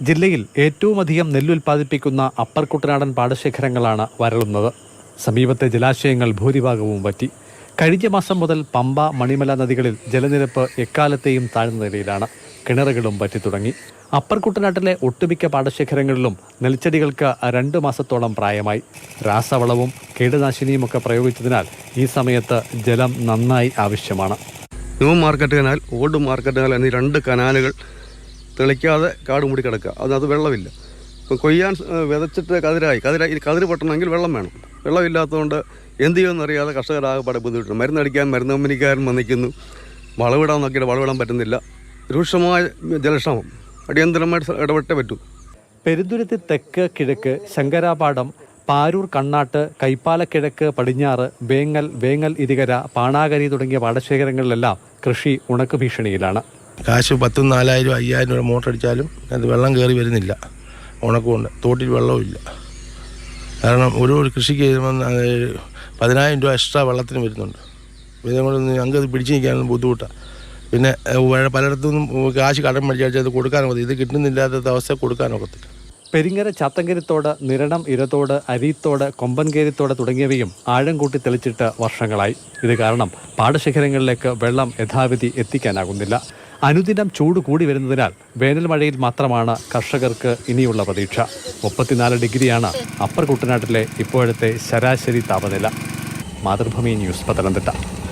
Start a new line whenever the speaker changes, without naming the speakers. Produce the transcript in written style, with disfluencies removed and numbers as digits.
ജില്ലയിൽ ഏറ്റവുമധികം നെല്ലുൽപ്പാദിപ്പിക്കുന്ന അപ്പർ കുട്ടനാടൻ പാടശേഖരങ്ങളാണ് വരളുന്നത്. സമീപത്തെ ജലാശയങ്ങൾ ഭൂരിഭാഗവും വറ്റി. കഴിഞ്ഞ മാസം മുതൽ പമ്പ, മണിമല നദികളിൽ ജലനിരപ്പ് എക്കാലത്തെയും താഴ്ന്ന നിലയിലാണ്. കിണറുകളും വറ്റിത്തുടങ്ങി. അപ്പർ കുട്ടനാട്ടിലെ ഒട്ടുമിക്ക പാടശേഖരങ്ങളിലും നെൽച്ചെടികൾക്ക് 2 മാസത്തോളം പ്രായമായി. രാസവളവും കീടനാശിനിയുമൊക്കെ പ്രയോഗിച്ചതിനാൽ ഈ സമയത്ത് ജലം നന്നായി ആവശ്യമാണ്.
New market canal, old market canal എന്നീ 2 കനാലുകൾ തെളിക്കാതെ കാട് മൂടി കിടക്കുക. അത് വെള്ളമില്ല. ഇപ്പം കൊയ്യാൻ വിതച്ചിട്ട് കതിര് പൊട്ടണമെങ്കിൽ വെള്ളം വേണം. വെള്ളമില്ലാത്തതുകൊണ്ട് എന്ത് ചെയ്യുമെന്നറിയാതെ കർഷകരാകെപ്പാടെ ബുദ്ധിമുട്ടുണ്ട്. മരുന്നടിക്കാൻ മരുന്ന് കമ്പനിക്കാരൻ വന്നിരിക്കുന്നു. വളവിടാൻ നോക്കിയിട്ട് വളവിടാൻ പറ്റുന്നില്ല. രൂക്ഷമായ ജലക്ഷാമം അടിയന്തരമായിട്ട് ഇടപെട്ടേ പറ്റൂ.
പെരുന്തുരുത്തി തെക്ക്, കിഴക്ക്, ശങ്കരാപാടം, പാരൂർ, കണ്ണാട്ട്, കൈപ്പാലക്കിഴക്ക്, പടിഞ്ഞാറ്, വേങ്ങൽ ഇരികര, പാണാകരി തുടങ്ങിയ പാടശേഖരങ്ങളിലെല്ലാം കൃഷി ഉണക്ക് ഭീഷണിയിലാണ്.
കാശ് 10,000, 5,000 രൂപ മോട്ടർ അടിച്ചാലും അത് വെള്ളം കയറി വരുന്നില്ല. ഉണക്കുകൊണ്ട് തോട്ടിൽ വെള്ളവും ഇല്ല. കാരണം ഒരു കൃഷിക്ക് 10,000 രൂപ എക്സ്ട്രാ വെള്ളത്തിന് വരുന്നുണ്ട്. ഇതുകൊണ്ട് ഞങ്ങൾക്ക് പിടിച്ചു നിൽക്കാനൊന്നും ബുദ്ധിമുട്ടാണ്. പിന്നെ പലയിടത്തുനിന്നും കാശ് കടം മേടിച്ചാൽ അത് കൊടുക്കാനൊക്കത്തില്ല. ഇത് കിട്ടുന്നില്ലാത്ത അവസ്ഥ കൊടുക്കാനൊക്കത്തില്ല.
പെരിങ്ങര, ചാത്തങ്കരിത്തോട്, നിരണം, ഇരത്തോട്, അരീത്തോട്, കൊമ്പൻകേരിത്തോട് തുടങ്ങിയവയും ആഴം കൂട്ടി തെളിച്ചിട്ട് വർഷങ്ങളായി. ഇത് കാരണം പാടശേഖരങ്ങളിലേക്ക് വെള്ളം യഥാവിധി എത്തിക്കാനാകുന്നില്ല. അനുദിനം ചൂട് കൂടി വരുന്നതിനാൽ വേനൽ മഴയിൽ മാത്രമാണ് കർഷകർക്ക് ഇനിയുള്ള പ്രതീക്ഷ. 34 ഡിഗ്രിയാണ് അപ്പർ കുട്ടനാട്ടിലെ ഇപ്പോഴത്തെ ശരാശരി താപനില. മാതൃഭൂമി ന്യൂസ്, പത്തനംതിട്ട.